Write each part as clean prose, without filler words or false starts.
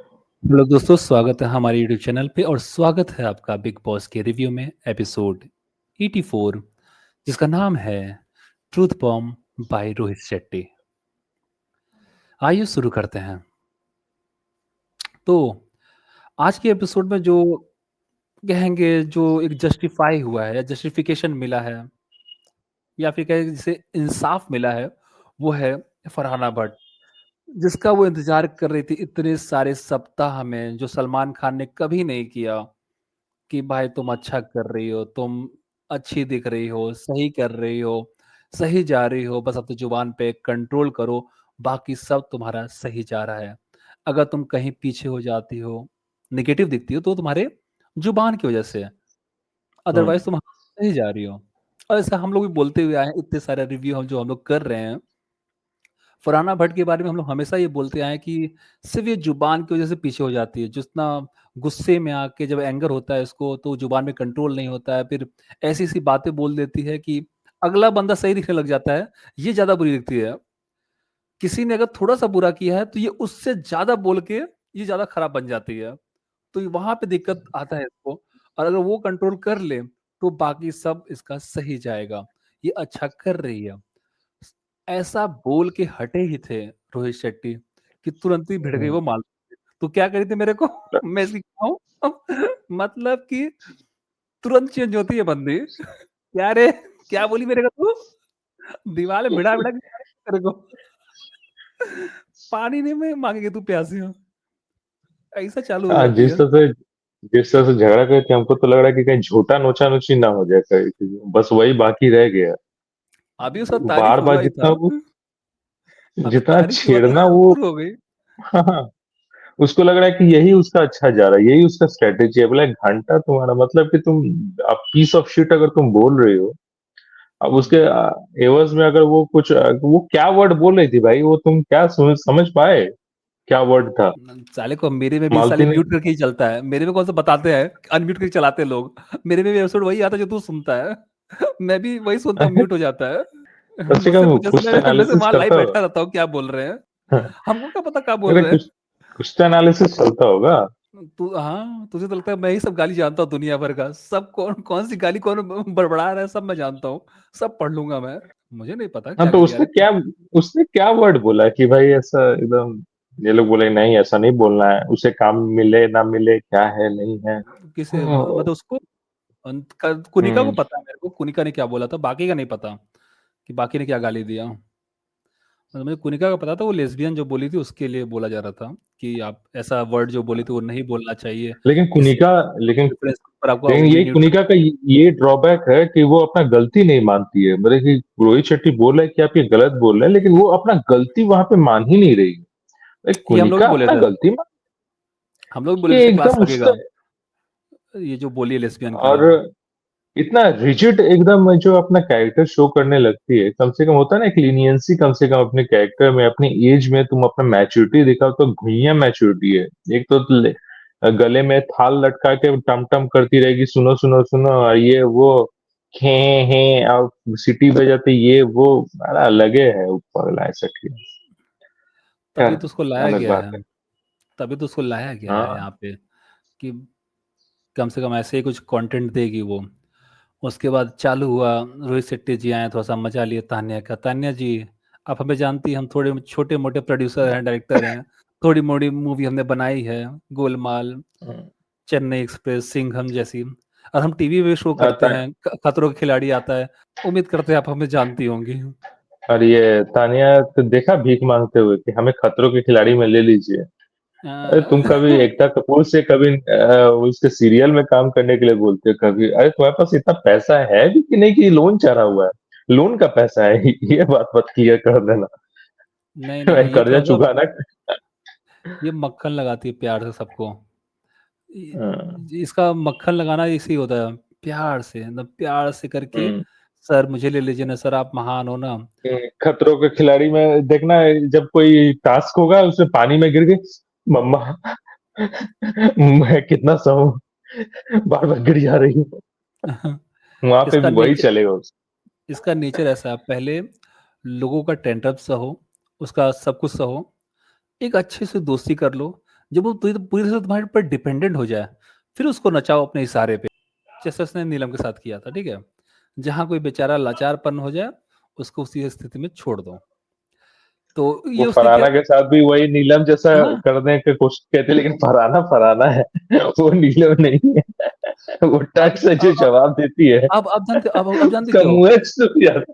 Hello दोस्तों, स्वागत है हमारे यूट्यूब चैनल पे और स्वागत है आपका बिग बॉस के रिव्यू में एपिसोड 84 जिसका नाम है truth bomb by Rohit Shetty. आइए शुरू करते हैं। तो आज के एपिसोड में जो कहेंगे जो एक जस्टिफाई हुआ है या जस्टिफिकेशन मिला है या फिर कहें जिसे इंसाफ मिला है वो है फरहाना भट्ट, जिसका वो इंतजार कर रही थी इतने सारे सप्ताह में, जो सलमान खान ने कभी नहीं किया। कि भाई तुम अच्छा कर रही हो, तुम अच्छी दिख रही हो, सही कर रही हो, सही जा रही हो, बस अपनी ज़ुबान पे कंट्रोल करो, बाकी सब तुम्हारा सही जा रहा है। अगर तुम कहीं पीछे हो जाती हो, नेगेटिव दिखती हो तो तुम्हारे ज़ुबान की वज़ह से है, अदरवाइज़ हम्म। तुम सही जा रही हो। और ऐसा हम लोग भी बोलते हुए आए हैं, इतने सारे रिव्यू हम लोग कर रहे हैं। फरहाना भट्ट के बारे में हम लोग हमेशा ये बोलते आए हैं कि सिर्फ़ ये ज़ुबान की वज़ह से पीछे हो जाती है। जितना गुस्से में आके जब एंगर होता है इसको, तो ज़ुबान में कंट्रोल नहीं होता है, फिर ऐसी-ऐसी बातें बोल देती है कि अगला बंदा सही दिखने लग जाता है, ये ज़्यादा बुरी दिखती है। किसी ने अगर थोड़ा-सा बुरा किया है, तो ये उससे ज़्यादा बोल के ये ज़्यादा खराब बन जाती है। तो वहाँ पे दिक्कत आता है इसको, और अगर वो कंट्रोल कर ले, तो बाकी सब इसका सही जाएगा। ये अच्छा कर रही है। ऐसा बोल के हटे ही थे रोहित शेट्टी कि तुरंत ही भिड़ गई हम्म। वो मालती। "तू क्या करी थी मेरे को? मैं इसकी क्या हूँ?" मतलब कि तुरंत चेंज होती है बंदी। "क्या रे? क्या बोली मेरे को तू? दीवार में भिड़ा-भिड़ा के क्या तेरे को? पानी नहीं में माँगेगी तू प्यासी हो।" ऐसा चालू हो हाँ, जाती है। जिस तरह से झगड़ा करे थे, हमको तो लग रहा है कि कहीं झूठा नोचा-नोची ना हो जाए कहीं, बस वही बाकी रह गया। अभी उसका तारीफ बार-बार हुआ ही जितना था। वो अभी जितना तारीफ हुआ था, छेड़ना वो शुरू हो गई। हाँ, उसको लग रहा है कि यही उसका अच्छा जा रहा है, यही उसका स्ट्रैटेजी है। बोला 1 घंटा तुम्हारा मतलब कि तुम पीस ऑफ शिट अगर तुम बोल रहे हो, अब हुँ। उसके एवज़ में अगर वो कुछ वो क्या वर्ड बोल रही थी भाई, वो तुम क्या समझ पाए? क्या वर्ड था? साले को मेरे में भी साले मालती ने म्यूट करके ही चलता है। मेरे में कौन-सा बताते हैं, अनम्यूट करके चलाते हैं लोग। मेरे में भी एपिसोड वही आता है जो तू सुनता है। मैं भी वही सुनता हूँ, म्यूट हो जाता है। कम से मुझसे कम पूछे कुछ तो साले मैं से एनालिसिस वहाँ लाइव करता बैठा होगा। रहता हूँ, क्या बोल रहे हैं? हमको क्या पता क्या बोल अरे रहे हैं? कुछ तो एनालिसिस चलता होगा। तू हाँ, तुझे तो लगता है मैं ही सब गाली जानता हूँ दुनिया भर का। सब कौन-सी गाली कौन बड़बड़ा रहा है सब मैं जानता हूँ। सब पढ़ लूँगा मैं। मुझे नहीं पता हाँ, क्या तो गाली आ रही है। उसने क्या वर्ड बोला कि भाई ऐसा एकदम ये लोग बोले नहीं ऐसा नहीं बोलना है, उसे काम मिले ना मिले क्या है नहीं है। किसे ओह, मतलब उसको कुनिका को हम्म। पता है मेरे को, कुनिका ने क्या बोला था, बाकी का नहीं पता कि बाकी ने क्या गाली दिया। मतलब मुझे कुनिका का पता था, वो लेस्बियन जो बोली थी उसके लिए बोला जा रहा था कि आप ऐसा वर्ड जो बोली थी वो नहीं बोलना चाहिए। लेकिन किसी कुनिका लेकिन प्रेफ़रेंस के ऊपर आपका लेकिन ये ओपिनियन। कुनिका का ये ड्रॉबैक है कि वो अपना गलती नहीं मानती है। मतलब कि रोहित शेट्टी बोल रहा है कि आप ये गलत बोल रहे हैं, लेकिन वो अपना गलती वहां पे मान ही नहीं रही है। भाई ये हम लोग कुनिका भी बोले अपना थे। गलती मान, हम लोग भी बोले थे ये इसका क्लास एकदम लगेगा। उससे ये जो बोली है लेस्बियन के लिए। और इतना रिजिड एकदम जो अपना कैरेक्टर शो करने लगती है, कम से कम होता है ना एक लीनियंसी, कम से कम अपने कैरेक्टर में अपनी एज में तुम अपना मैच्योरिटी दिखाओ, तो घुइयां मैच्योरिटी है। एक तो गले में थाल लटका के टम टम करती रहेगी, सुनो सुनो सुनो, और ये वो खे हे और सिटी बजाते ये वो, अरे अलगे है ऊपर ऐसा ठीक। तभी खैर, तो उसको लाया अलग गया बात है। है। तभी तो उसको लाया गया है हाँ। यहाँ पे कि कम से कम ऐसे ही कुछ कंटेंट देगी वो। उसके बाद चालू हुआ, रोहित शेट्टी जी आए, थोड़ा-सा मजा लिए तान्या का। तान्या जी, आप हमें जानती हैं, हम थोड़े छोटे-मोटे प्रोड्यूसर हैं, डायरेक्टर हैं। थोड़ी-मोड़ी मूवी हमने बनाई है, गोलमाल, हम्म। चेन्नई एक्सप्रेस, सिंघम जैसी। और हम टीवी पे शो करते ता- हैं, खतरों के खिलाड़ी आता है। उम्मीद करते हैं आप हमें जानती होंगी। और ये तानिया तो देखा भीख मांगते हुए कि हमें खतरों के खिलाड़ी में ले लीजिए। अरे तुम कभी अ, एकता कपूर से कभी उसके सीरियल में काम करने के लिए बोलते हो, कभी अरे तुम्हारे पास इतना पैसा है भी कि नहीं कि लोन चढ़ा हुआ है, लोन का पैसा है ये बात मत क्लियर कर देना। नहीं, नहीं, भाई नहीं, ये कर्जा थोड़ा-सा चुकाना। ये मक्खन लगाती है प्यार से सबको। हाँ, इसका मक्खन लगाना इसी होता है, प्यार से, मतलब प्यार से करके, हम्म। सर मुझे ले लीजिए ना सर, आप महान हो ना। खतरों के खिलाड़ी में देखना जब कोई टास्क होगा उसमें पानी में गिर गई, मम्मा मैं कितना सहूं, बार बार गिर जा रही हूँ। वहां पे इसका भी वही नेचर चलेगा। इसका नेचर ऐसा है, पहले लोगों का टेंटर्म सहो, उसका सब कुछ सहो, एक अच्छे से दोस्ती कर लो, जब वो पूरी तरह से तुम्हारे ऊपर डिपेंडेंट हो जाए, फिर उसको नचाओ अपने इशारे पे, जैसे उसने नीलम के साथ किया था, ठीक है? जहाँ कोई बेचारा लाचारपन हो जाए, उसको उसी स्थिति में छोड़ दो। तो वो ये उसने किया। फरहाना के साथ भी वही नीलम जैसा हाँ, करने की कोशिश कहते, लेकिन फरहाना फरहाना है, वो नीलम नहीं है। वो टक अब से जो जवाब देती है, अब जानते हो, अब जानते हो उसका क्या हो? मुंह सूख जाता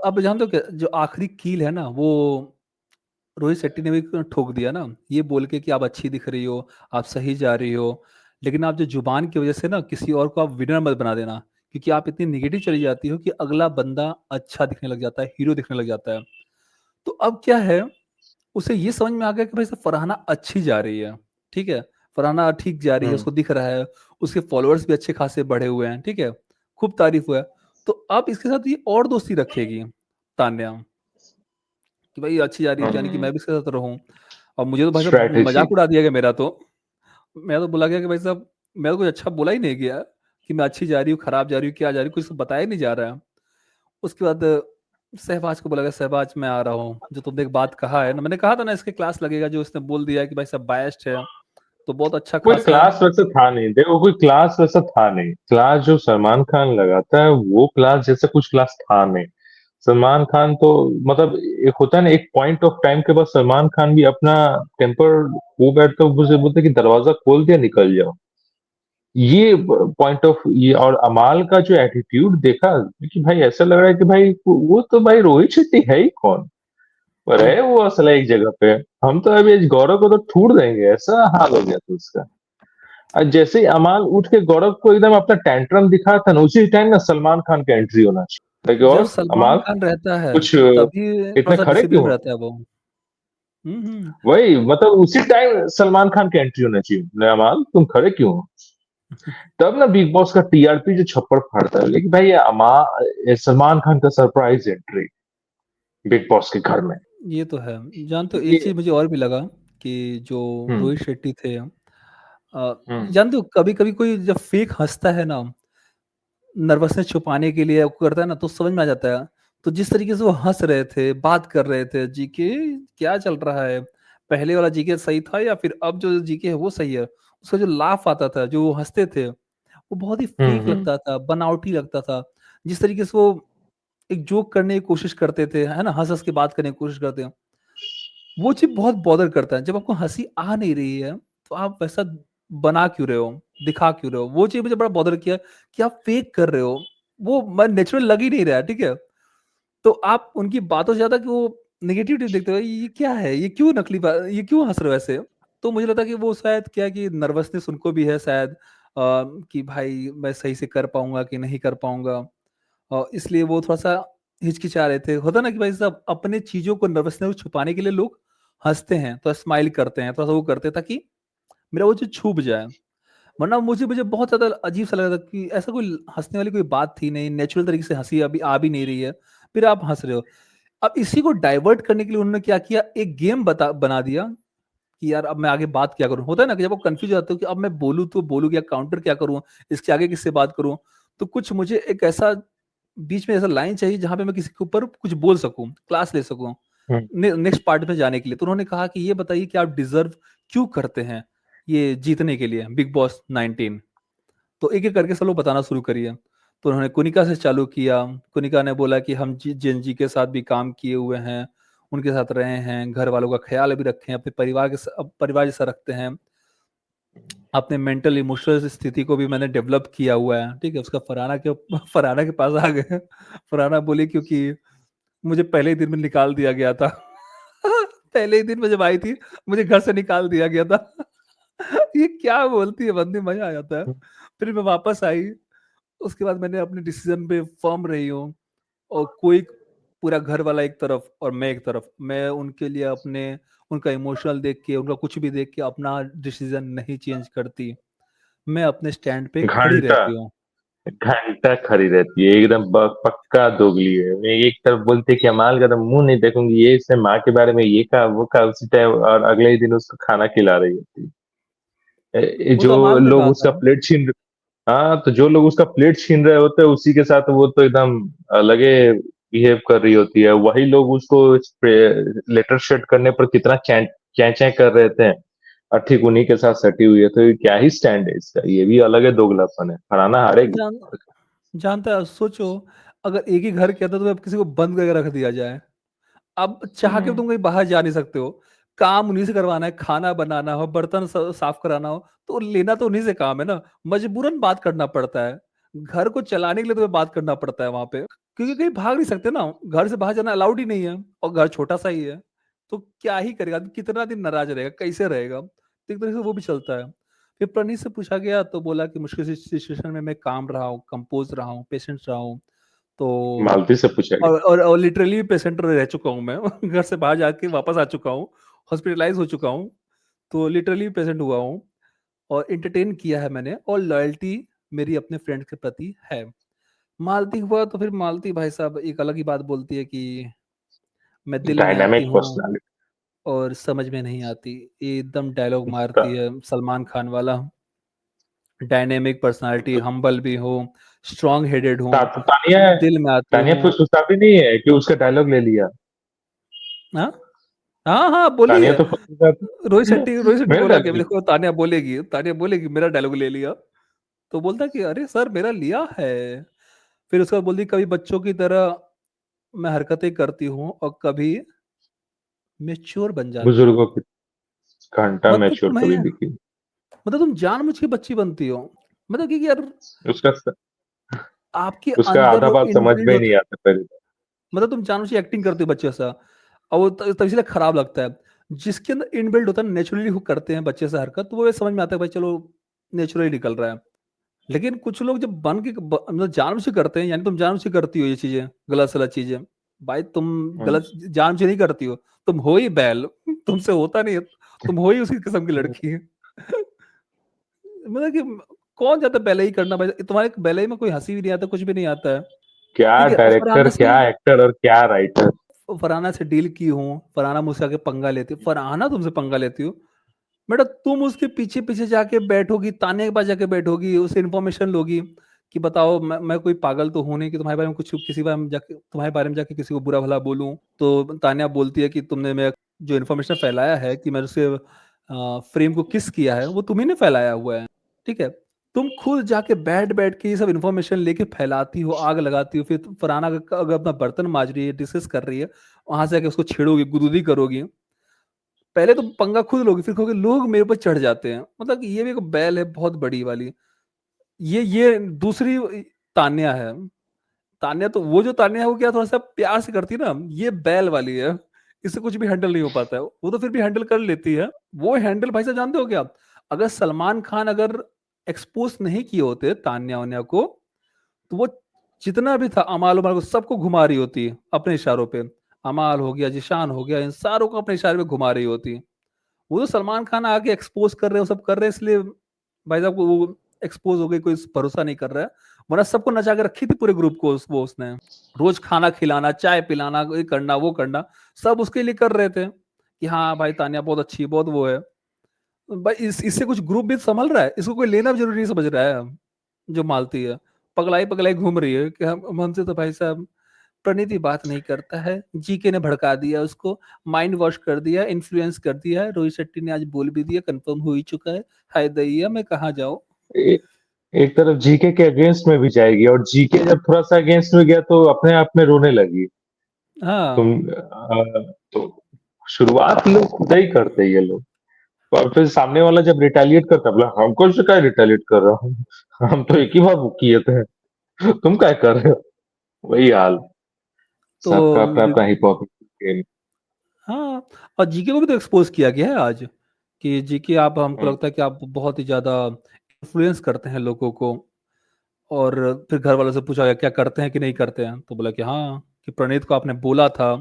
अब जानते हो क्या, जो आखिरी कील है ना, वो रोहित शेट्टी ने भी ठोक दिया ना, ये बोल के कि आप अच्छी दिख रही हो, आप सही जा रही हो, लेकिन आप जो जुबान की वजह से ना किसी और को आप विनर मत बना देना, क्योंकि आप इतनी निगेटिव चली जाती हो कि अगला बंदा अच्छा दिखने लग जाता है, हीरो दिखने लग जाता है। तो अब क्या है, उसे ये समझ में आ गया कि भाई साहब फरहाना अच्छी जा रही है, ठीक है, फरहाना ठीक जा रही है, है। उसको दिख रहा है, उसके फॉलोअर्स भी अच्छे खासे बढ़े हुए हैं, ठीक है, खूब तारीफ हुआ है। तो अब इसके साथ ये और दोस्ती रखेगी तान्या, कि भाई अच्छी जा रही है तो यानी कि मैं भी इसके साथ रहूं। और मुझे तो भाई साहब स्ट्रैटेजी। मजाक उड़ा दिया गया मेरा तो। मैं तो बोला गया कि भाई साहब, मैं तो कुछ अच्छा बोला ही नहीं गया कि मैं अच्छी जा रही हूँ, खराब जा रही हूँ, क्या जा रही हूँ, कुछ तो बताया ही नहीं जा रहा है। उसके बाद सहबाज को बोला गया, सहबाज मैं आ रहा हूँ, जो तुमने एक बात कहा है ना, मैंने कहा था ना इसके क्लास लगेगा, जो इसने बोल दिया है कि भाई साहब बायस्ड है, तो बहुत अच्छा कोई खासा। क्लास वैसा था नहीं, देखो कोई क्लास वैसा था नहीं, क्लास जो सलमान खान लगाता है वो क्लास जैसा कुछ क्लास था नहीं। सलमान खान तो मतलब एक होता है ना, एक पॉइंट ऑफ टाइम के बाद सलमान खान भी अपना टेम्पर वो बैठता है, मुझे बोलते कि दरवाजा खोल दिया निकल जाओ। ये पॉइंट ऑफ ये, और अमाल का जो एटीट्यूड देखा कि भाई ऐसा लग रहा है कि भाई वो तो भाई रोहित शेट्टी है ही कौन, पर है वो असल एक जगह पे। हम तो अभी इस गौरव को तो ठूर देंगे, ऐसा हाल हो गया था उसका। और जैसे ही अमाल उठ के गौरव को एकदम अपना टैंट्रम दिखा था ना, उसी टाइम ना सलमान खान का एंट्री होना चाहिए। लेकिन जब और सलमान अमाल खान रहता है कुछ तो तभी थोड़ा इतने सा खड़े डिसिप्लिन क्यों में हो? रहता है वो। हम्म। वही मतलब उसी टाइम सलमान खान की एंट्री होना चाहिए, नहीं, अमाल तुम खड़े क्यों हो? तब ना बिग बॉस का टीआरपी जो छप्पड़ फाड़ता है, लेकिन भाई ये सलमान खान का सरप्राइज एंट्री बिग बॉस के घर में। ये तो है। जानते हो, एक ये चीज मुझे और भी लगा कि जो हम्म रोहित शेट्टी थे, हम्म जानते हो कभी कभी कोई जब फेक हंसता है ना, नर्वसनेस छुपाने के लिए वो करता है ना, तो समझ में आ जाता है। तो जिस तरीके से वो हंस रहे थे, बात कर रहे थे, जीके क्या चल रहा है, पहले वाला जीके सही था या फिर अब जो जीके है वो सही है, उसका जो लाफ आता था, जो वो हंसते थे, वो बहुत ही फेक हम्म। लगता था, बनावटी लगता था। जिस तरीके से वो एक जोक करने की कोशिश करते थे, है ना, हंस हंस के बात करने की कोशिश करते हैं, वो चीज़ बहुत बॉदर करता है। जब आपको हँसी आ नहीं रही है, तो आप वैसा बना क्यों रहे हो? दिखा क्यों रहे हो? वो चीज़ मुझे बड़ा बॉदर किया कि आप फेक कर रहे हो। वो मैं नेचुरल लग ही नहीं रहा है, ठीक है? तो आप उनकी बातों से ज़्यादा कि वो नेगेटिविटी देखते हो, ये क्या है? ये क्यों नकली बा ये क्यों हँस रहे हो ऐसे? तो मुझे लगता है कि वो शायद क्या है कि नर्वसनेस उनको भी है शायद, कि भाई मैं सही से कर पाऊँगा कि नहीं कर पाऊँगा। इसलिए वो थोड़ा-सा हिचकिचा रहे थे। होता है ना कि भाई साहब अपने चीज़ों को, नर्वसनेस को छुपाने के लिए लोग हँसते हैं, थोड़ा स्माइल करते हैं, थोड़ा-सा वो करते हैं ताकि मेरा वो चीज़ छुप जाए। वरना मुझे मुझे बहुत ज़्यादा अजीब-सा लग रहा था कि ऐसा कोई हँसने वाली कोई बात थी नहीं, नेचुरल तरीके से हँसी अभी आ भी नहीं रही है, फिर आप हँस रहे हो। अब इसी को डाइवर्ट करने के लिए उन्होंने क्या किया, एक गेम बना दिया कि यार अब मैं आगे बात क्या करूँ? होता है ना कि जब आप कन्फ्यूज़ हो जाते हो कि अब मैं बोलूँ तो बोलूँ क्या, काउंटर क्या करूँ? इसके आगे किससे बात करूँ? तो कुछ मुझे एक ऐसा बीच में ऐसा लाइन चाहिए जहाँ पे मैं किसी के ऊपर कुछ बोल सकूँ, क्लास ले सकूँ, हम्म। नेक्स्ट पार्ट में जाने के लिए। तो उन्होंने कहा कि ये बताइए कि आप डिज़र्व क्यों करते हैं, ये जीतने के लिए बिग बॉस 19? तो एक-एक करके सब लोग बताना शुरू करिए। तो उन्होंने कुनिका से चालू किया। कुनिका ने बोला कि हम जेन जी के साथ भी काम किए हुए हैं, उनके साथ रहे हैं, घर वालों का ख़्याल भी रखे हैं, अपने परिवार परिवार जैसा रखते हैं। अपने मेंटल इमोशनल स्थिति को भी मैंने डेवलप किया हुआ है, ठीक है? उसका फरहाना के पास आ गए। फरहाना बोली क्योंकि मुझे पहले ही दिन में निकाल दिया गया था। पहले ही दिन में जब आई थी, मुझे घर से निकाल दिया गया था। ये क्या बोलती है बंदी, मज़ा आ जाता है। फिर मैं वापस आई, उसके बाद मैंने अपने डिसीज़न पे फ़र्म रही हूँ, और कोई पूरा घर वाला एक तरफ और मैं एक तरफ, मैं उनके लिए अपने उनका इमोशनल देख के, उनका कुछ भी देख के अपना डिसीज़न नहीं चेंज करती। मैं अपने स्टैंड पे खड़ी घंटा रहती हूँ। घंटा खड़ी रहती है एकदम, पक्का दोगली है। मैं एक तरफ बोलते कि अमाल का तो मुंह नहीं देखूंगी, ये इसने माँ के बारे में ये कहा वो कहा, उसी टाइम और अगले ही दिन उसको खाना खिला रही होती है। वो तो जो अमाल ने लोग कहा उसका था। प्लेट छीन, हाँ तो जो लोग उसका प्लेट छीन रहे होते हैं उसी के साथ वो तो एकदम अलगे बिहेव कर रही होती है, वही लोग उसको लेटर शेड करने पर कितना चैं चैं चैं कर रहे थे। और ठीक उन्हीं के साथ सटी हुई है, तो ये क्या ही स्टैंड है इसका, ये भी अलग है, दोगलापन है, फरहाना हारेगी। जान जानता है, सोचो अगर एक ही घर के अंदर तुम्हें किसी को बंद करके रख दिया जाए, अब चाह के हम्म, तुम कहीं बाहर जा नहीं सकते हो, काम उन्हीं से करवाना है, खाना बनाना हो, बर्तन साफ कराना हो, तो लेना तो उन्हीं से काम है ना। मजबूरन बात करना पड़ता है, घर को चलाने के लिए तुम्हें बात करना पड़ता है वहां पे, क्योंकि कहीं भाग नहीं सकते ना, घर से बाहर जाना अलाउड ही नहीं है, और घर छोटा सा ही है, तो क्या ही करेगा, कितना दिन नाराज रहेगा, कैसे रहेगा, तो एक तरह से वो भी चलता है। फिर प्रणीत से पूछा गया तो बोला कि मुश्किल सिचुएशन में मैं काम रहा हूँ, कंपोज रहा हूँ, पेशेंट रहा हूँ, तो मालती से पूछा गया। और लिटरली पेशेंट रह चुका हूँ मैं घर से बाहर जाके वापस आ चुका हूँ, हॉस्पिटलाइज हो चुका हूँ, तो लिटरली पेशेंट हुआ हूँ, और एंटरटेन किया है मैंने, और लॉयल्टी मेरी अपने फ्रेंड के प्रति है। मालती हुआ तो फिर मालती भाई साहब एक अलग ही बात बोलती है कि मैं दिल में आती डायनामिक हूँ पर्सनालिटी और समझ में नहीं आती, ये एकदम डायलॉग उसका। मारती है सलमान खान वाला। डायनेमिक पर्सनालिटी, हम्बल भी हूँ, स्ट्रांग हेडेड हूँ, तानिया, दिल में आती तानिया हूँ। फुसफुसाती नहीं है कि उसका डायलॉग ले लिया। हाँ हाँ हाँ, बोली तानिया है। तो फुसफुसाती। रोहित शेट्टी मेरा बोला कि डायलॉग ले। देखो तानिया बोलेगी मेरा डायलॉग ले लिया, तो बोलता कि अरे सर मेरा लिया है। फिर उसके बाद बोलती कभी बच्चों की तरह मैं हरकतें करती हूँ और कभी मेच्योर बन जाती हूँ। बुजुर्गों की घंटा मतलब मैच्योर कभी तुम्हें, दिखी। मतलब तुम जानबूझ के बच्ची बनती हो, मतलब कि यार उसका आपके उसका अंदर आधा वो बात समझ इनबिल्ड में नहीं होता, आता पहले। मतलब तुम जानबूझ के एक्टिंग करते हो बच्चे सा, और वो तब इसलिए खराब लगता है। जिसके अंदर इनबिल्ड होता है, नेचुरली करते हैं बच्चे से हरकत, तो वो ये समझ में आता है भाई चलो नेचुरली निकल रहा है। लेकिन कुछ लोग जब बन के मतलब जानबूझ के करते हैं, यानी तुम जानबूझ के करती हो ये चीजें, गलत सलत चीजें, भाई तुम हम्म। गलत जानबूझ के नहीं करती हो, तुम हो ही बैल तुमसे होता नहीं है, तुम हो ही उसी किस्म की लड़की मतलब कि कौन जाता है बैले ही करना भाई, तुम्हारे बैले में कोई हंसी भी नहीं आता, कुछ भी नहीं आता है। क्या ठीक है, और डायरेक्टर, क्या एक्टर और क्या राइटर। फरहाना से डील की हूँ, फरहाना मुझसे आके पंगा लेती, फरहाना तुमसे पंगा लेती हो, बेटा तुम उसके पीछे पीछे जाके बैठोगी, ताने के पास जाके बैठोगी, उसे इन्फॉर्मेशन लोगी कि बताओ मैं कोई पागल तो हूं नहीं कि तुम्हारे बारे में कुछ, किसी बारे में जाके तुम्हारे बारे में जाके किसी को बुरा भला बोलूं। तो तान्या बोलती है कि तुमने मेरा जो इन्फॉर्मेशन फैलाया है कि मैंने उसके फ्रेम को किस किया है, वो तुम्ही ने फैलाया हुआ है। ठीक है, तुम खुद जाके बैठ बैठ के ये सब इन्फॉर्मेशन लेके फैलाती हो, आग लगाती हो, फिर फरहाना अगर अपना बर्तन मांज रही है, डिस्कस कर रही है, वहां से आके उसको छेड़ोगी, गुदगुदी करोगी, पहले तो पंगा खुद लोगे, फिर कहोगे लोग मेरे ऊपर चढ़ जाते हैं, मतलब कि ये भी एक बैल है बहुत बड़ी वाली। ये दूसरी तान्या है। तान्या तो वो जो तान्या है वो क्या थोड़ा सा प्यार से करती है ना, ये बैल वाली है, इससे कुछ भी हैंडल नहीं हो पाता है, वो तो फिर भी हैंडल कर लेती है। वो हैंडल भाई साहब जानते हो क्या, अगर सलमान खान अगर एक्सपोज नहीं किए होते तान्या वान्या को, तो वो जितना भी था अमाल उमाल को सबको घुमा रही होती अपने इशारों पे। अमाल हो गया, जिशान हो गया, इन सारों को अपने इशारे पे घुमा रही होती। वो तो सलमान खान आके एक्सपोज कर रहे हो, सब कर रहे हैं, इसलिए भाई साहब को वो एक्सपोज हो गई, कोई भरोसा नहीं कर रहा है। वरना सबको नचा के रखी थी पूरे ग्रुप को, वो उसने रोज खाना खिलाना, चाय पिलाना, ये करना वो करना, सब उसके लिए कर रहे थे कि हाँ भाई तान्या बहुत अच्छी है, बहुत वो है। भाई इससे कुछ ग्रुप भी संभल रहा है, इसको कोई लेना भी जरूरी नहीं समझ रहा है। जो मालती है पगलाई पगलाई घूम रही है कि हम हमसे तो भाई साहब प्रणीति बात नहीं करता है, जीके ने भड़का दिया उसको, माइंड वॉश कर दिया, इन्फ्लुएंस कर दिया है, रोहित शेट्टी ने आज बोल भी दिया, कंफर्म हो ही चुका है। हाय दैया मैं कहाँ जाऊं। ए, एक तरफ जीके के अगेंस्ट में भी जाएगी, और जीके जब थोड़ा सा अगेंस्ट में गया तो अपने आप में रोने लगी। तुम हाँ तो शुरुआत लोग खुद ही करते हैं ये लोग, और फिर सामने वाला जब रिटेलिएट करता है, बोला हमको से क्या रिटेलिएट कर रहा हूँ, हम तो एक ही बार बुक किए थे, तुम क्या कर रहे हो। वही हाल, तो सबका अपना अपना हिप हॉप गेम। हाँ, और जीके को भी तो एक्सपोज किया गया है आज, कि जीके आप, हमको लगता है कि आप बहुत ही ज्यादा इन्फ्लुएंस करते हैं लोगों को। और फिर घर वालों से पूछा गया क्या करते हैं कि नहीं करते हैं, तो बोला कि हाँ, कि प्रणीत को आपने बोला था।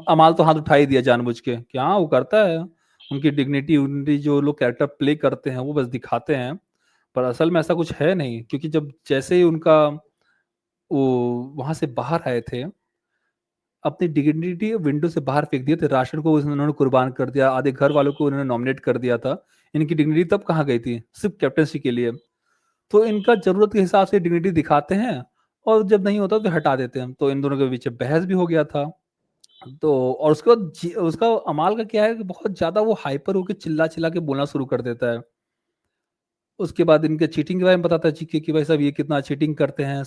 अमाल तो हाथ उठा ही दिया जानबूझ के कि हाँ वो करता है, उनकी डिग्निटी, उनकी जो लोग कैरेक्टर प्ले करते हैं वो बस दिखाते हैं, पर असल में ऐसा कुछ है नहीं, क्योंकि जब जैसे ही उनका वो वहां से बाहर आए थे, अपनी डिग्निटी विंडो से बाहर फेंक दिए थे, राशन को उन्होंने कुर्बान कर दिया, आधे घर वालों को उन्होंने नॉमिनेट कर दिया था, इनकी डिग्निटी तब कहाँ गई थी, सिर्फ कैप्टनसी के लिए। तो इनका जरूरत के हिसाब से डिग्निटी दिखाते हैं, और जब नहीं होता तो हटा देते हैं, तो इन दोनों के बीच बहस भी हो गया था। तो और उसका अमाल का क्या है कि बहुत ज़्यादा वो हाइपर होके चिल्ला-चिल्ला के बोलना शुरू कर देता है। उसके बाद इनके चीटिंग के बारे में बताता है जीके कि भाई साहब ये कितना चीटिंग करते हैं।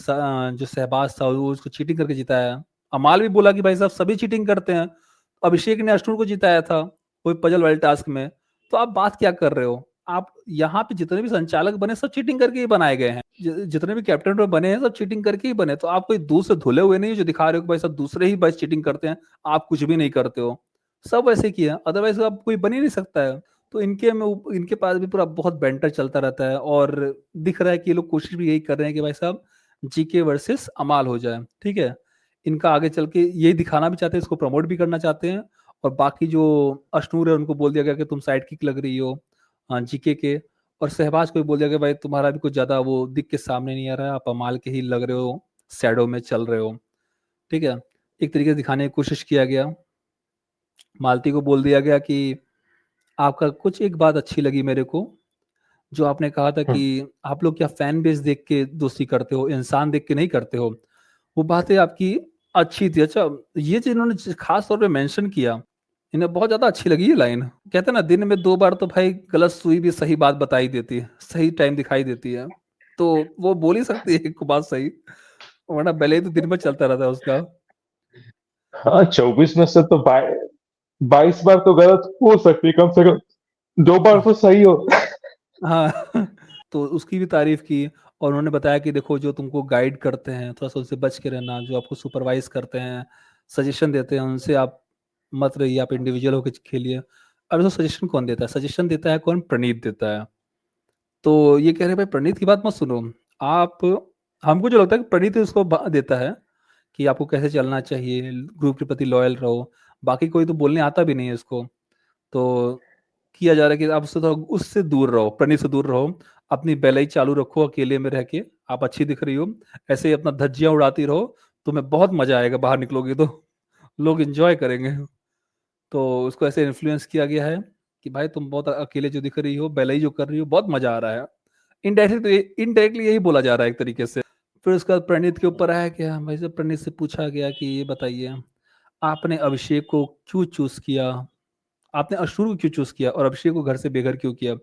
जो शहबाज था वो उसको चीटिंग करके जिताया। अमाल भी बोला कि भाई साहब सभी चीटिंग करते हैं। अभिषेक ने अश्नुर को जिताया था कोई पजल वाले टास्क में। तो आप बात क्या कर रहे हो? आप यहाँ पे जितने भी संचालक बने सब चीटिंग करके ही बनाए गए हैं। जितने भी कैप्टन बने हैं सब चीटिंग करके ही बने। तो आप कोई दूर से धुले हुए नहीं हो जो दिखा रहे हो कि भाई साहब दूसरे ही बस चीटिंग करते हैं, आप कुछ भी नहीं करते हो। सब ऐसे किया, अदरवाइज आप कोई बन ही नहीं सकता है। तो इनके पास भी पूरा बहुत बैंटर चलता रहता है और दिख रहा है कि ये लोग कोशिश भी यही कर रहे हैं कि भाई साहब जीके वर्सेस अमाल हो जाए, ठीक है। इनका आगे चल के यही दिखाना भी चाहते हैं, इसको प्रमोट भी करना चाहते हैं। और बाकी जो अश्नूर है उनको बोल दिया गया कि तुम साइड किक लग रही हो जीके के। और शहबाज को भी बोल दिया गया भाई तुम्हारा भी कुछ ज्यादा वो दिख के सामने नहीं आ रहा है, आप अमाल के ही लग रहे हो, शैडो में चल रहे हो, ठीक है। एक तरीके से दिखाने की कोशिश किया गया। मालती को बोल दिया गया कि आपका कुछ एक बात अच्छी लगी मेरे को, जो आपने कहा था कि हुँ। आप लोग क्या फैन बेस देख के दोस्ती करते हो, इंसान देख के नहीं करते हो। वो बातें आपकी अच्छी थी। अच्छा, ये चीज इन्होंने खास तौर पे मेंशन किया, इन्हें बहुत ज्यादा अच्छी लगी ये लाइन। कहते हैं ना दिन में 2 बार तो भाई गलत सुई भी सही बात बताई देती है, सही टाइम दिखाई देती है। तो वो बोल ही सकती है एक बात सही, वरना भले ही तो दिन में चलता रहता है उसका। हाँ, 24 में से तो 22 बार तो गलत हो सकती है, कम से कम 2 बार तो सही हो। हाँ तो उसकी भी तारीफ की। और उन्होंने बताया कि देखो जो तुमको गाइड करते हैं थोड़ा सा उनसे बच के रहना, जो आपको सुपरवाइज करते हैं, सजेशन देते हैं, उनसे आप मत रहिए, आप इंडिविजुअल होकर खेलिए। अब तो सजेशन कौन देता है? सजेशन देता है कौन? प्रणीत देता है। तो ये कह रहे हैं भाई प्रणीत की बात मत सुनो आप। हमको जो लगता है कि प्रणीत उसको देता है कि आपको कैसे चलना चाहिए, ग्रुप के प्रति लॉयल रहो। बाकी कोई तो बोलने आता भी नहीं है इसको। तो किया जा रहा है कि आप उससे थोड़ा उससे दूर रहो, प्रणीत से दूर रहो। अपनी बेलाई चालू रखो अकेले में रह के, आप अच्छी दिख रही हो, ऐसे ही अपना धज्जियां उड़ाती रहो, तुम्हें बहुत मजा आएगा बाहर निकलोगे तो लोग एंजॉय करेंगे। तो उसको ऐसे इन्फ्लुएंस किया गया है कि भाई तुम बहुत अकेले जो दिख रही हो, बेलाई जो कर रही हो, बहुत मजा आ रहा है। इनडायरेक्टली इनडायरेक्टली यही बोला जा रहा है एक तरीके से। फिर उसके बाद प्रणीत के ऊपर आया क्या भाई साहब, प्रणीत से पूछा गया कि ये बताइए आपने अभिषेक को क्यों चूज किया, आपने अशुर को क्यों चूज किया और अभिषेक को घर से बेघर क्यों किया।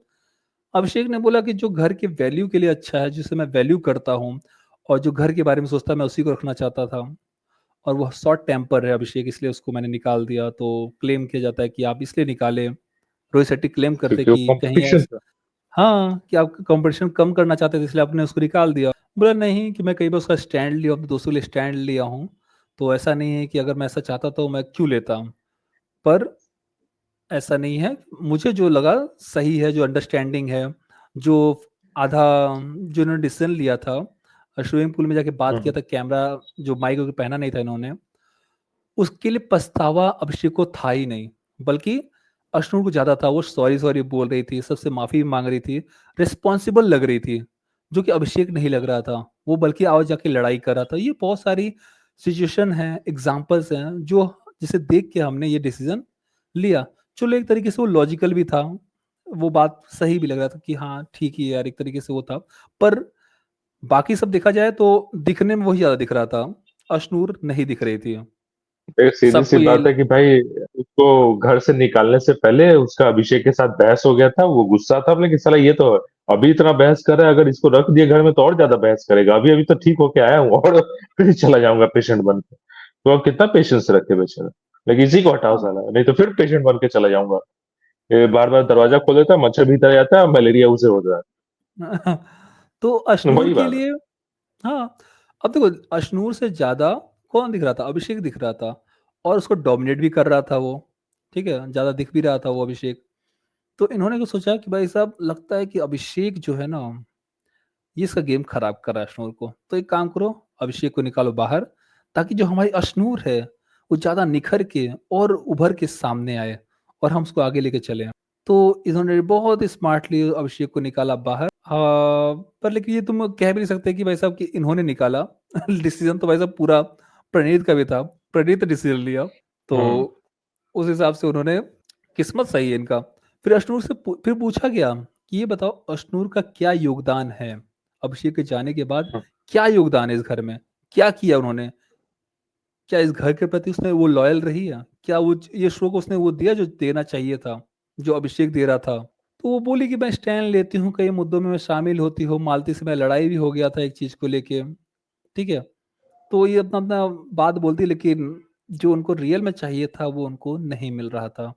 अभिषेक ने बोला कि जो घर के वैल्यू के लिए अच्छा है, जिसे मैं वैल्यू करता हूँ और जो घर के बारे में सोचता है, मैं उसी को रखना चाहता था। और वो शॉर्ट टेम्पर है अभिषेक, इसलिए उसको मैंने निकाल दिया। तो क्लेम किया जाता है कि आप इसलिए निकाले, रोहित शेट्टी क्लेम करते क्योंकि वो कि कहीं कॉम्पिटिशन था। हाँ कि आप कंपटीशन कम करना चाहते थे इसलिए आपने उसको निकाल दिया। बोला नहीं कि मैं कई बार उसका स्टैंड लिया, अपने दोस्तों के लिए स्टैंड लिया हूँ। तो ऐसा नहीं है कि अगर मैं ऐसा चाहता तो मैं क्यों लेता। पर ऐसा नहीं है, मुझे जो लगा सही है, जो अंडरस्टैंडिंग है, जो आधा जो इन्होंने डिसीजन लिया था, स्विमिंग पूल में जाके बात हुँ, किया हुँ। था, कैमरा जो माइक पहना नहीं था इन्होंने, उसके लिए पछतावा अभिषेक को था ही नहीं, बल्कि अश्नूर को ज्यादा था। वो सॉरी सॉरी बोल रही थी, सबसे माफी भी मांग रही थी, रिस्पॉन्सिबल लग रही थी, जो कि अभिषेक नहीं लग रहा था। वो बल्कि आवाज जाके लड़ाई कर रहा था। ये बहुत सारी सिचुएशन है, एग्जाम्पल्स हैं, जो जिसे देख के हमने ये डिसीजन लिया। चलो एक तरीके से वो लॉजिकल भी था, वो बात सही भी लग रहा था कि हाँ ठीक ही है यार, एक तरीके से वो था। पर बाकी सब देखा जाए तो दिखने में वही ज्यादा दिख रहा था, अश्नूर नहीं दिख रही थी। एक सीधी-सी सबको यही बात है कि भाई उसको घर से निकालने से पहले उसका अभिषेक के साथ बहस हो गया था, वो गुस्सा था बोले कि साला ये तो अभी इतना बहस कर रहा है, अगर इसको रख दिए घर में तो और ज़्यादा बहस करेगा। अभी-अभी तो ठीक होके आया हूँ और फिर चला जाऊँगा पेशेंट बन के। तो अब कितना पेशेंस रखे बेचारा। लेकिन इसी को हटाओ हाँ साला, नहीं तो फिर पेशेंट बन के चला जाऊँगा। ये बार-बार दरवाज़ा खोल देता है, मच्छर भीतर आता है, मलेरिया उसे हो रहा तो है। अश्नूर वही के बात है। लिए हाँ, अब देखो अश्नूर से ज्यादा कौन दिख रहा था? अभिषेक दिख रहा था। और उसको डोमिनेट भी कर रहा था वो, ठीक है, ज्यादा दिख भी रहा था वो अभिषेक। तो इन्होंने को सोचा कि भाई साहब लगता है कि अभिषेक जो है ना, ये इसका गेम खराब कर रहा है अश्नूर को। तो एक काम करो, अभिषेक को निकालो बाहर, ताकि जो हमारी अश्नूर है वो ज्यादा निखर के और उभर के सामने आए और हम उसको आगे लेके चले। तो इन्होंने बहुत स्मार्टली अभिषेक को निकाला बाहर। हाँ, पर लेकिन ये तुम कह भी नहीं सकते कि भाई साहब कि इन्होंने निकाला डिसीजन तो भाई साहब पूरा प्रणीत का भी था, प्रणीत ने डिसीजन लिया। तो हुँ। उस हिसाब से उन्होंने, किस्मत सही है इनका। फिर अश्नूर से फिर पूछा गया कि ये बताओ अश्नूर का क्या योगदान है अभिषेक के जाने के बाद, हुँ। क्या योगदान है इस घर में, क्या किया उन्होंने, क्या इस घर के प्रति उसने वो लॉयल रही है? क्या वो ये शो को उसने वो दिया जो देना चाहिए था, जो अभिषेक दे रहा था? तो वो बोली कि मैं स्टैंड लेती हूँ, कई मुद्दों में मैं शामिल होती हूँ, मालती से मेरा लड़ाई भी हो गया था एक चीज़ को लेके, ठीक है? तो ये अपना-अपना बात बोलती, लेकिन जो उनको रियल में चाहिए था वो उनको नहीं मिल रहा था।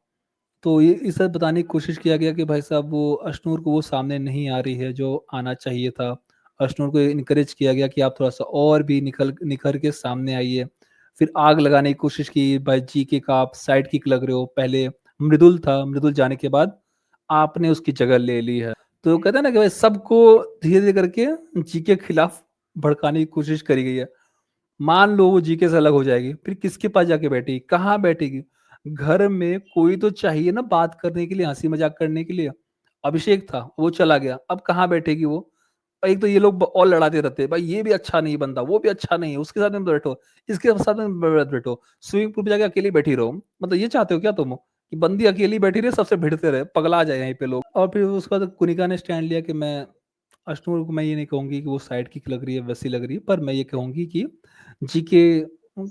तो ये इसे बताने की कोशिश किया गया कि भाई साहब वो अशनूर को वो सामने नहीं आ रही है जो आना चाहिए था। अशनूर को इनकरेज किया गया कि आप थोड़ा-सा और भी निखर के सामने आइए। फिर आग लगाने की कोशिश की, भाई जीके का आप साइड किक लग रहे हो। पहले मृदुल था, मृदुल जाने के बाद आपने उसकी जगह ले ली है। तो कहते हैं ना कि भाई सबको धीरे-धीरे करके जीके के खिलाफ भड़काने की कोशिश करी गई है। मान लो वो जीके से अलग हो जाएगी, फिर किसके पास जाके बैठेगी? कहाँ बैठेगी? घर में कोई तो चाहिए ना बात करने के लिए, हँसी-मज़ाक करने के लिए। अभिषेक था, वो चला गया, अब कहाँ बैठेगी वो? एक तो ये लोग और लड़ाते रहते हैं, भाई ये भी अच्छा नहीं बंदा, वो भी अच्छा नहीं है, उसके साथ में बैठो, इसके साथ में मत बैठो, स्विमिंग पूल पे जाके अकेली बैठी रहो। मतलब ये चाहते हो क्या तुम? कि बंदी अकेली बैठी रहे, सबसे भिड़ते रहे, पगला जाए यहीं पे लोग। और फिर उसके बाद कुनिका ने स्टैंड लिया कि मैं अश्नूर को मैं ये नहीं कहूँगी कि वो साइड किक लग रही है, वैसी लग रही है, पर मैं ये कहूँगी कि जीके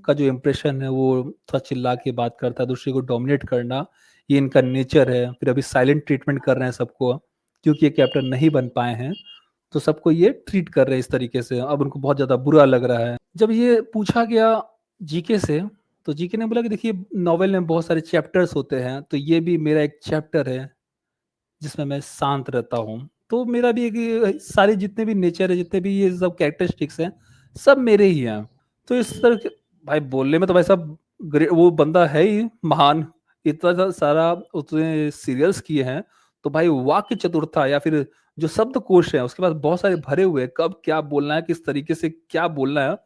का जो इम्प्रेशन है वो थोड़ा चिल्ला के बात करता है, दूसरे को डोमिनेट करना, ये इनका नेचर है। फिर अभी साइलेंट ट्रीटमेंट कर रहे हैं सबको, क्योंकि ये कैप्टन नहीं बन पाए हैं, तो सबको ये ट्रीट कर रहे हैं इस तरीके से। अब उनको बहुत ज़्यादा बुरा लग रहा है। जब ये पूछा गया जीके से, तो जीके ने बोला कि देखिए नॉवेल में बहुत सारे चैप्टर्स होते हैं, तो ये भी मेरा एक चैप्टर है जिसमें मैं शांत रहता हूँ। तो मेरा भी एक सारे जितने भी नेचर है, जितने भी ये सब कैरेक्टरिस्टिक्स हैं, सब मेरे ही हैं। तो इस तरह के भाई बोलने में तो भाई साहब वो बंदा है ही महान। इतना सारा उसने सीरियल्स किए हैं, तो भाई वाक्य चतुरता या फिर जो शब्दकोश है, उसके पास बहुत सारे भरे हुए हैं। कब क्या बोलना है, किस तरीके से क्या बोलना है,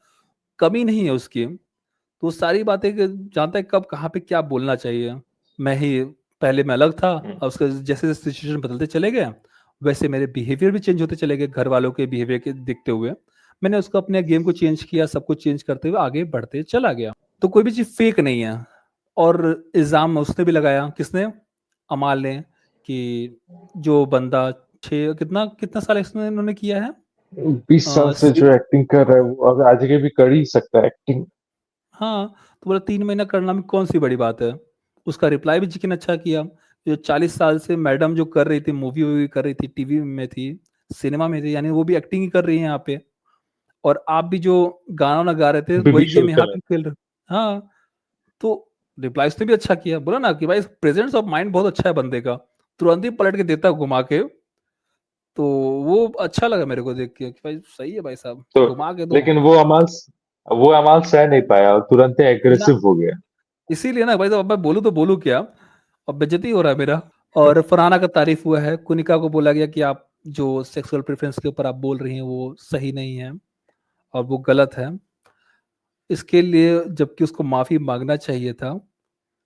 कमी नहीं है उसकी। तो वो सारी बातें जानता है कब कहाँ पे क्या बोलना चाहिए। मैं ही पहले मैं अलग था, हुँ। और उसके जैसे सिचुएशन बदलते चले गए, वैसे मेरे बिहेवियर भी चेंज होते चले गए घर वालों के बिहेवियर के देखते हुए। मैंने उसको अपने गेम को चेंज किया, सब कुछ चेंज करते हुए आगे बढ़ते चला गया। तो कोई भी चीज़ फेक नहीं है। और इल्ज़ाम उसने भी लगाया, किसने? अमाल ने, कि जो बंदा 6 कितना कितना साल इसमें इन्होंने किया है? 20 साल से सी जो एक्टिंग कर रहा है वो अब आगे भी कर ही सकता है एक्टिंग। हाँ, तो बोला 3 महीना करना में कौन-सी बड़ी बात है? उसका रिप्लाई भी चिकन अच्छा किया। जो 40 साल से मैडम जो कर रही थी, मूवी-वूवी कर रही थी, टीवी में थी, सिनेमा में थी, यानी वो भी एक्टिंग ही कर रही है यहाँ पे। और आप भी जो गाना-वाना गा रहे थे, वही विभीषण गेम यहाँ कलर। पे खेल रहे हो। हाँ, तो रिप्लाई उसने भी अच्छा किया। बोला ना कि भाई प्रेजेंस ऑफ माइंड बहुत अच्छा है बंदे का। तुरंत ही पलट के देता है घुमा के, तो वो अच्छा लगा मेरे को देख के कि भाई सही है भाई साहब, तो घुमा के दो। लेकिन वो अमाल सह नहीं पाया और तुरंत ही ना एग्रेसिव हो गया। इसीलिए ना भाई साहब, अब मैं बोलूँ तो बोलूँ क्या? अब बेइज्जती हो रहा है मेरा। और फरहाना का तारीफ़ हुआ है, कुनिका को बोला गया कि आप जो सेक्सुअल प्रेफ़रेंस के ऊपर आप बोल रही हैं वो सही नहीं है और वो गलत है। इसके लिए जबकि उसको माफ़ी माँगना चाहिए था।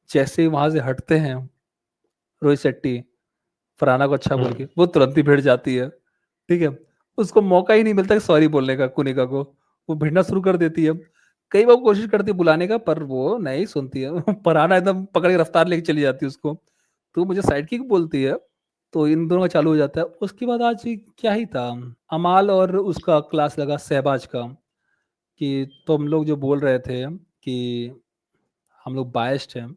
जैसे ही वहाँ से हटते हैं रोहित शेट्टी, फरहाना को अच्छा बोल हुँ। के, वो तुरंत ही भिड़ जाती है, ठीक है? उसको मौका ही नहीं मिलता कि सॉरी बोलने का कुनिका को, वो भिड़ना शुरू कर देती है। कई बार कोशिश करती है बुलाने का, पर वो नहीं सुनती है। फरहाना एकदम पकड़ के रफ्तार लेके चली जाती है उसको। तू मुझे साइड किक बोलती है, तो इन दोनों का चालू हो जाता है। उसके बाद आज ये क्या ही था, अमाल और उसका क्लास लगा शहबाज का, कि तुम लोग जो बोल रहे थे कि हम लोग बायस्ड हैं,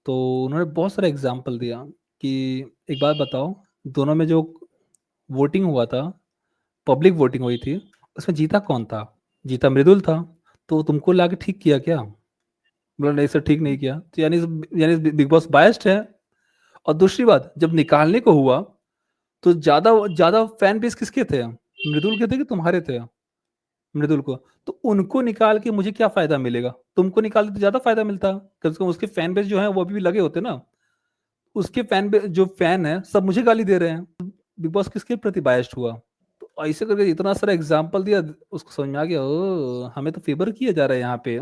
तो उन्होंने बहुत सारा एग्ज़ाम्पल दिया कि एक बात बताओ, दोनों में जो वोटिंग हुआ था, पब्लिक वोटिंग हुई थी, उसमें जीता कौन था? जीता मृदुल था, तो तुमको लाके ठीक किया क्या? बोला नहीं सर ठीक नहीं किया। तो यानी बिग बॉस बायस्ड है। और दूसरी बात, जब निकालने को हुआ, तो ज़्यादा ज़्यादा फैन बेस किसके थे? मृदुल के थे कि तुम्हारे थे? मृदुल को। तो उनको निकाल के मुझे क्या फ़ायदा मिलेगा? तुमको निकाल के तो ज़्यादा फ़ायदा मिलता। कम से कम उसके फैन बेस जो है वो अभी भी लगे होते ना। उसके जो फैन है सब मुझे गाली दे रहे हैं। बिग बॉस किसके प्रति बायस्ड हुआ? तो ऐसे करके इतना सारा एग्ज़ाम्पल दिया, उसको समझ में आ गया, ओह! हमें तो फ़ेवर किया जा रहा है यहाँ पे।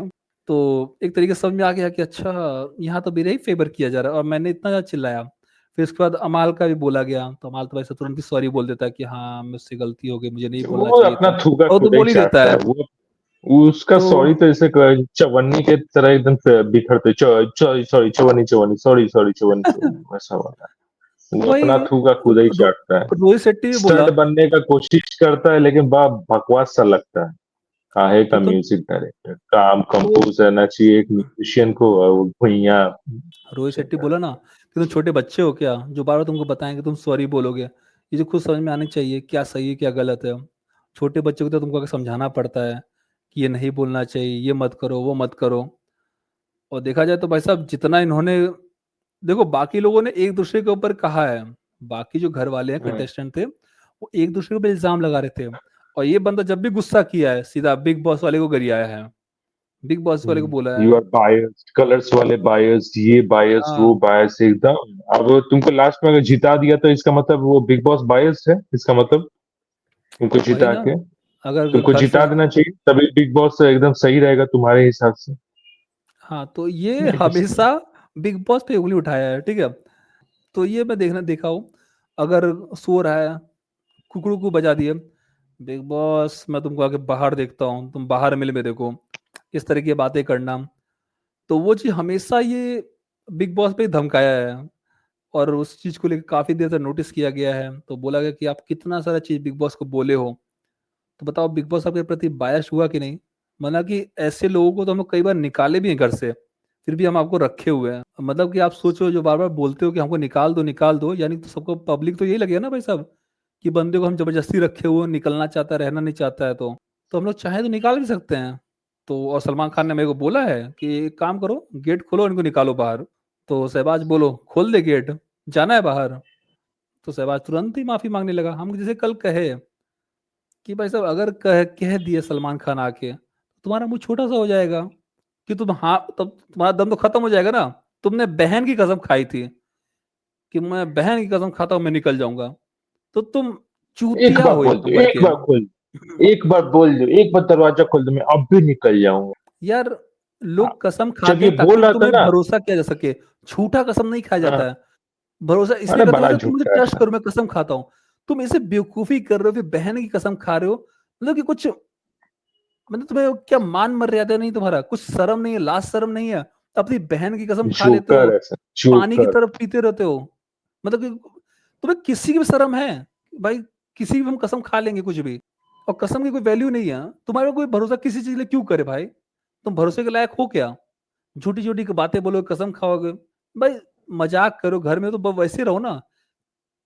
तो एक तरीके से समझ में आ गया कि अच्छा, यहाँ तो मेरा ही फ़ेवर किया जा रहा है, और मैंने इतना ज़्यादा चिल्लाया। फिर उसके बाद अमाल का भी बोला गया, तो अमाल तो वैसे तुरंत ही सॉरी बोल देता है कि हाँ, मुझसे गलती हो गई, मुझे नहीं बोलना वो चाहिए अपना था। थूका और वो तो खुद ही बोल ही देता चाटता है। है। वो उसका तो सॉरी तो ऐसे चवन्नी के तरह एकदम बिखरते सॉरी सॉरी चवन्नी चवन्नी सॉरी सॉरी चवन्नी चवन्नी वैसा वाला। वो अपना वही थूका खुद ही रो चाटता है। रोहित शेट्टी भी बोला। स्टड बनने का कोशिश करता है लेकिन बड़ा बकवास सा लगता है। काहे तो का तुम म्यूजिक डायरेक्टर, काम तो कंपोज रहना चाहिए एक म्यूजिशियन को, और वो भुइयां रोहित चल शेट्टी रहा बोला ना कि तुम छोटे बच्चे हो क्या, जो बार बार तुमको बताएंगे तुम सॉरी बोलोगे। ये जो खुद समझ में आनी चाहिए क्या सही है क्या गलत है। छोटे बच्चे को तो तुमको आगे समझाना पड़ता है कि ये नहीं बोलना चाहिए, ये मत करो वो मत करो। और देखा जाए तो भाई साहब जितना इन्होंने, देखो बाकी लोगों ने एक दूसरे के ऊपर कहा है, बाकी जो घर वाले हैं है। कंटेस्टेंट थे वो एक दूसरे पे इल्जाम लगा रहे थे। और ये बंदा जब भी गुस्सा किया है सीधा बिग बॉस वाले को गरियाया है, बिग बॉस वाले को बोला है। यू आर बायस्ड, कलर्स वाले बायस्ड, ये बायस्ड वो हाँ बायस्ड एकदम। अब तुमको लास्ट में अगर जिता दिया तो इसका मतलब वो बिग बॉस बायस्ड है, इसका मतलब तुमको वही जिता ना, के, अगर तुमको घर जिता से, देना चाहिए तभी बिग बॉस एकदम सही रहेगा तुम्हारे हिसाब से। हाँ तो ये नहीं कर सकते। हमेशा बिग बॉस पे उंगली उठाया है, ठीक है। तो ये मैं देखा हूँ, अगर सो रहा है कुकड़ू को बजा दिए, बिग बॉस मैं तुमको आके बाहर देखता हूँ, तुम बाहर मिल मेरे को, इस तरह की बातें करना। तो वो चीज हमेशा ये बिग बॉस पे धमकाया है। और उस चीज को लेकर काफी देर तक नोटिस किया गया है, तो बोला गया कि आप कितना सारा चीज बिग बॉस को बोले हो। तो बताओ बिग बॉस आपके प्रति बायस हुआ कि नहीं। माना कि ऐसे लोगों को तो हम लोग कई बार निकाले भी हैं घर से, फिर भी हम आपको रखे हुए हैं। मतलब कि आप सोचो जो बार बार बोलते हो कि हमको निकाल दो, यानी तो सबको पब्लिक तो यही लगेगा ना भाई साहब कि बंदे को हम जबरदस्ती रखे हुए हैं, निकलना चाहता है रहना नहीं चाहता है। तो हम लोग चाहे तो निकाल भी सकते हैं। तो और सलमान खान ने मेरे को बोला है कि एक काम करो गेट खोलो इनको निकालो बाहर। तो शहबाज बोलो खोल दे गेट, जाना है बाहर। तो शहबाज तुरंत ही माफी मांगने लगा। हम जैसे कल कहे कि भाई साहब अगर कह दिए सलमान खान आके तो तुम्हारा मुंह छोटा सा हो जाएगा कि तुम, हाँ तब तुम्हारा दम तो खत्म हो जाएगा ना। तुमने बहन की कसम खाई थी कि मैं बहन की कसम खाता हूं मैं निकल जाऊंगा, तो तुम एक चूतिया बार हो बोल एक दो, नंबर एक के। बार खोल दो, एक बार बोल दो, एक बार दरवाजा खोल दो, मैं अब भी निकल जाऊंगा। यार लोग कसम जब खाते ये हैं बोल ताकि रहा था तुम्हें ना, भरोसा किया जा सके। झूठा कसम नहीं खाया हाँ, जाता है। भरोसा इसलिए अरे करते हो बड़ा कि तुम मुझे झूठा ट्रस्ट था। करो मैं कसम खाता हूँ। तुम इसे बेवकूफी कर रहे हो, फिर बहन की कसम खा रहे हो। मतलब कि कुछ, मतलब तुम्हें क्या मान मर्यादा नहीं, तुम्हारा कुछ शर्म नहीं है, लाज शर्म नहीं है। अपनी बहन की कसम खा लेते हो, जोकर ऐसा, पानी की जोकर। तरफ पीते रहते हो। मतलब कि तुम्हें किसी की भी शर्म है भाई, किसी की भी हम कसम खा लेंगे कुछ भी। और कसम की कोई वैल्यू नहीं है, तुम्हारा कोई भरोसा किसी चीज के लिए क्यों करे भाई। तुम भरोसे के लायक हो क्या, झूठी झूठी बातें बोलो कसम खाओगे भाई। मजाक करो घर में तो वैसे रहो ना।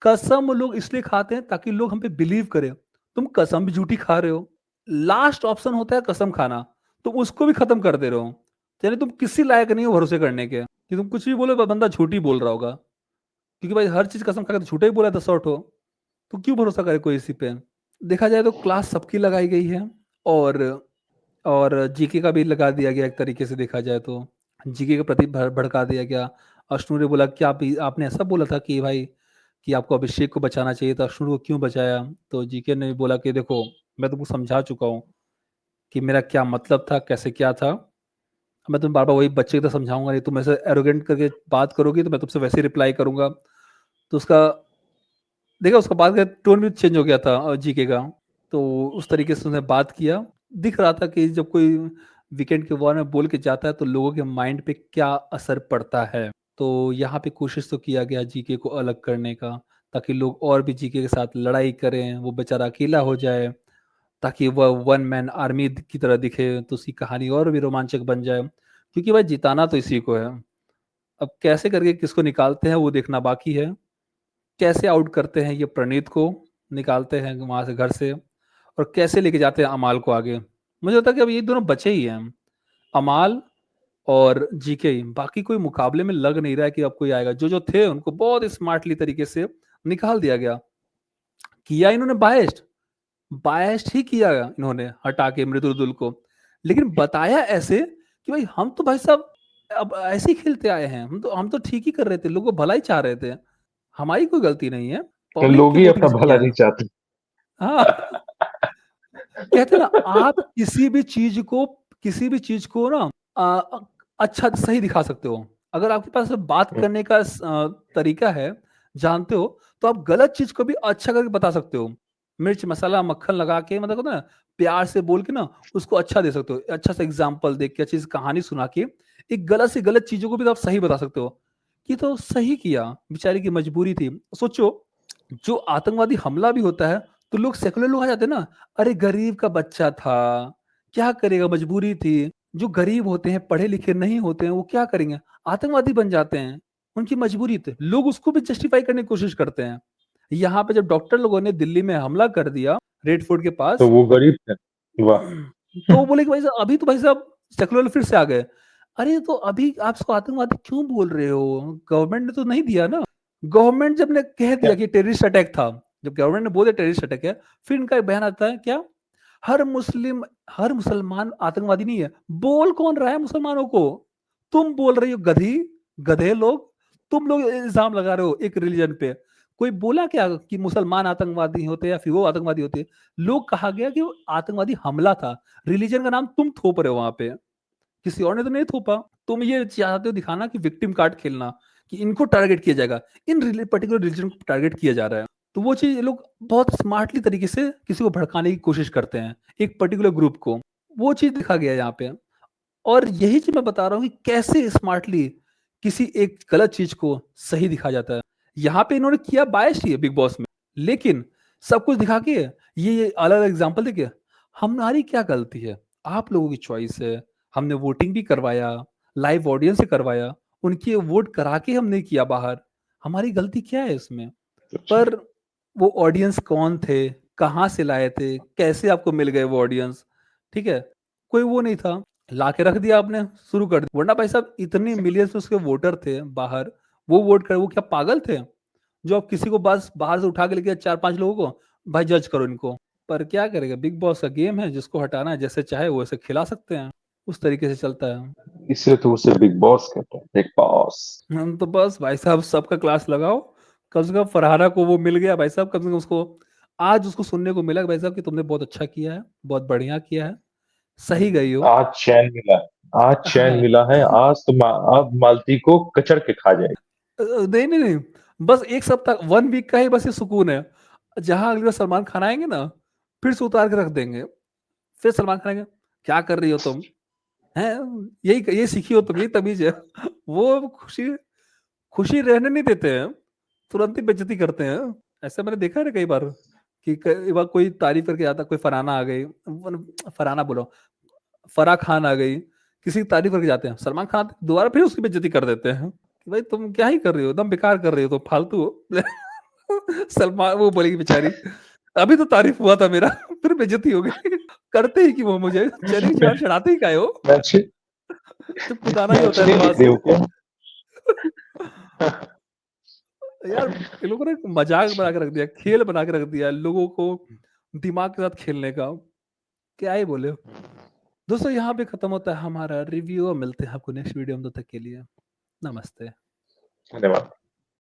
कसम लोग इसलिए खाते हैं ताकि लोग हम पे बिलीव करें। तुम कसम भी झूठी खा रहे हो, लास्ट ऑप्शन होता है कसम खाना, तुम उसको भी खत्म कर दे रहे हो। यानी तुम किसी लायक नहीं हो भरोसे करने के, कि तुम कुछ भी बोलो बंदा झूठी बोल रहा होगा। क्योंकि भाई हर चीज कसम खा के तो झूठा ही बोला था सॉर्ट हो, तो क्यों भरोसा करे कोई इसी पे। देखा जाए तो क्लास सबकी लगाई गई है। और जीके का भी लगा दिया गया एक तरीके से देखा जाए तो। जीके के प्रति भड़का दिया गया। अश्नू ने बोला कि आपने ऐसा बोला था कि भाई कि आपको अभिषेक को बचाना चाहिए था, अश्नू को क्यों बचाया। तो जीके ने बोला कि देखो मैं तुमको समझा चुका हूँ कि मेरा क्या मतलब था कैसे क्या था। मैं तुम्हें बार बार वही बच्चे की तरह समझाऊंगा नहीं, तुम ऐसे एरोगेंट करके बात करोगी तो मैं तुमसे वैसे रिप्लाई करूंगा। तो उसका देखा, उसका बात का टोन भी चेंज हो गया था जीके का। तो उस तरीके से उसने बात किया। दिख रहा था कि जब कोई वीकेंड के बारे में बोल के जाता है तो लोगों के माइंड पे क्या असर पड़ता है। तो यहाँ पे कोशिश तो किया गया जीके को अलग करने का, ताकि लोग और भी जीके के साथ लड़ाई करें, वो बेचारा अकेला हो जाए, ताकि वह वन मैन आर्मी की तरह दिखे, तो उसकी कहानी और भी रोमांचक बन जाए। क्योंकि भाई जिताना तो इसी को है। अब कैसे करके किसको निकालते हैं वो देखना बाकी है। कैसे आउट करते हैं ये प्रणीत को, निकालते हैं वहां से घर से, और कैसे लेके जाते हैं अमाल को आगे। मुझे लगता है कि अब ये दोनों बचे ही हैं, अमाल और जीके ही। बाकी कोई मुकाबले में लग नहीं रहा है कि अब कोई आएगा। जो जो थे उनको बहुत स्मार्टली तरीके से निकाल दिया गया। किया इन्होंने बायस्ड, बायस्ड ही किया इन्होंने हटा के मृदुल को। लेकिन बताया ऐसे कि भाई हम तो भाई साहब अब ऐसे ही खेलते आए हैं, हम तो ठीक ही कर रहे थे, लोगों को भला ही चाह रहे थे। हमारी कोई गलती नहीं है, पब्लिक की लोग ही वोटिंग अपना से भला किया नहीं है। चाहते। हाँ कहते हैं ना, आप किसी भी चीज को ना अच्छा सही दिखा सकते हो। अगर आपके पास बात करने का तरीका है, जानते हो, तो आप गलत चीज को भी अच्छा करके बता सकते हो। मिर्च मसाला मक्खन लगा के, मतलब होता है ना, प्यार से बोल के ना उसको अच्छा दे सकते हो, अच्छा सा एग्जाम्पल दे के, अच्छी सी कहानी सुना के एक गलत से गलत चीजों को भी तो आप सही बता सकते हो। ये तो सही किया, बेचारी की मजबूरी थी। सोचो जो आतंकवादी हमला भी होता है तो लोग सेकुलर लोग आ जाते हैं ना, अरे गरीब का बच्चा था, क्या करेगा, मजबूरी थी। जो गरीब होते हैं, पढ़े-लिखे नहीं होते हैं, वो क्या करेंगे? आतंकवादी बन जाते हैं, उनकी मजबूरी थी। लोग उसको भी जस्टिफाई करने की कोशिश करते हैं। यहाँ पे जब डॉक्टर लोगों ने दिल्ली में हमला कर दिया, रेड फोर्ट के तो पास, वो गरीब थे। वाह! तो वो बोले कि भाई साहब अभी तो भाई साहब सेकुलर फिर से आ गए। अरे तो अभी आप इसको आतंकवादी क्यों बोल रहे हो? गवर्नमेंट ने तो नहीं दिया ना। गवर्नमेंट जब ने कह क्या दिया कि टेररिस्ट अटैक था, जब गवर्नमेंट ने बोल दिया टेररिस्ट अटैक है, फिर इनका एक बयान आता है क्या? हर मुस्लिम हर मुसलमान आतंकवादी नहीं है। बोल कौन रहा है मुसलमानों को? तुम बोल रही हो गधे लोग, तुम लोग इल्ज़ाम लगा रहे हो एक रिलीजन पे। कोई बोला क्या कि मुसलमान आतंकवादी होते हैं या फिर वो आतंकवादी होते हैं? लोग कहा गया कि वो आतंकवादी हमला था। रिलीजन का नाम तुम थोप रहे हो वहाँ पे। किसी और ने तो नहीं थोपा। तुम ये चाहते हो दिखाना कि विक्टिम कार्ड खेलना, कि इनको टारगेट किया जाएगा। इन पर्टिकुलर रिलीजन को टारगेट किया जा रहा है। तो वो चीज़ ये लोग बहुत स्मार्टली तरीके से किसी को भड़काने की कोशिश करते हैं, एक पर्टिकुलर ग्रुप को। वो चीज़ दिखा गया है यहाँ पे। और यही चीज़ मैं बता रहा हूँ कि कैसे स्मार्टली किसी एक गलत चीज़ को सही दिखाया जाता है। यहाँ पे इन्होंने किया बायस ही है बिग बॉस में, लेकिन सब कुछ दिखा के ये अलग-अलग एग्ज़ाम्पल देके हमारी क्या गलती है? आप लोगों की चॉइस है। हमने वोटिंग भी करवाया, लाइव ऑडियंस से करवाया, उनकी वोट करा के हमने किया बाहर। हमारी गलती क्या है इसमें? अच्छा। पर वो ऑडियंस कौन थे? कहाँ से लाए थे? कैसे आपको मिल गए वो ऑडियंस? ठीक है? कोई वो नहीं था, ला के रख दिया आपने, शुरू कर दिया। वरना भाई साहब इतनी मिलियंस उसके वोटर थे बाहर, वो वोट करे वो क्या पागल थे? जो आप किसी को बस बाहर से उठा के लेके 4-5 लोगों को, भाई जज करो इनको। पर क्या करेगा, बिग बॉस का गेम है, जिसको हटाना है जैसे चाहे वैसे खिला सकते हैं। उस तरीके से चलता है। इसलिए तो उसे बिग बॉस कहते हैं, बिग बॉस। हम तो बस भाई साहब सबका क्लास लगाओ। कम से कम फरहाना को वो मिल गया भाई साहब, कम से कम उसको आज उसको सुनने को मिला कि भाई साहब कि तुमने बहुत अच्छा किया है, बहुत बढ़िया किया है, सही गई हो। आज चैन मिला है, आज चैन हाँ। मिला है, आज तो अब मालती को कचर के खा जाएगी। नहीं, नहीं, नहीं, बस 1 सप्ताह 1 वीक का ही बस ये सुकून है। जहाँ अगली बार सलमान खान आएँगे ना, फिर से उतार के रख देंगे। फिर सलमान खान आएँगे, "क्या कर रही हो तुम? हैं? यही सीखी हो तुम, यही तमीज़ है।" वो खुशी खुशी रहने नहीं देते हैं, तुरंत ही बेइज़्ज़ती करते हैं। ऐसा मैंने देखा है ना कई बार कि कई बार कोई तारीफ़ करके आता है, कोई फरहाना आ गई, फरहाना बोलो, फराह खान आ गई, किसी की तारीफ़ करके जाते हैं, सलमान खान आते हैं, दोबारा फिर उसकी बेइज़्ज़ती कर देते हैं कि भाई तुम क्या ही कर रही हो, एकदम बेकार कर रही हो तुम, फालतू हो। सलमान वो बोलेगी बेचारी, अभी तो तारीफ़ हुआ था मेरा, फिर बेइज़्ज़ती हो गई। करते ही क्यों हो मुझे? चने की मैं चाट चढ़ाते ही काहे हो? मैच जब कुदाना ही मैच होता है नहीं तो वहाँ देख रहे से। हो क्या? यार इन लोगों ने मजाक बना के रख दिया, खेल बना के रख दिया, लोगों को दिमाग के साथ खेलने का। क्या ही बोले। दोस्तों यहाँ पे खत्म होता है हमारा रिव्यू, और मिलते हैं आपको नेक्स्ट वीडियो में, तब तक के लिए नमस्ते। धन्यवाद।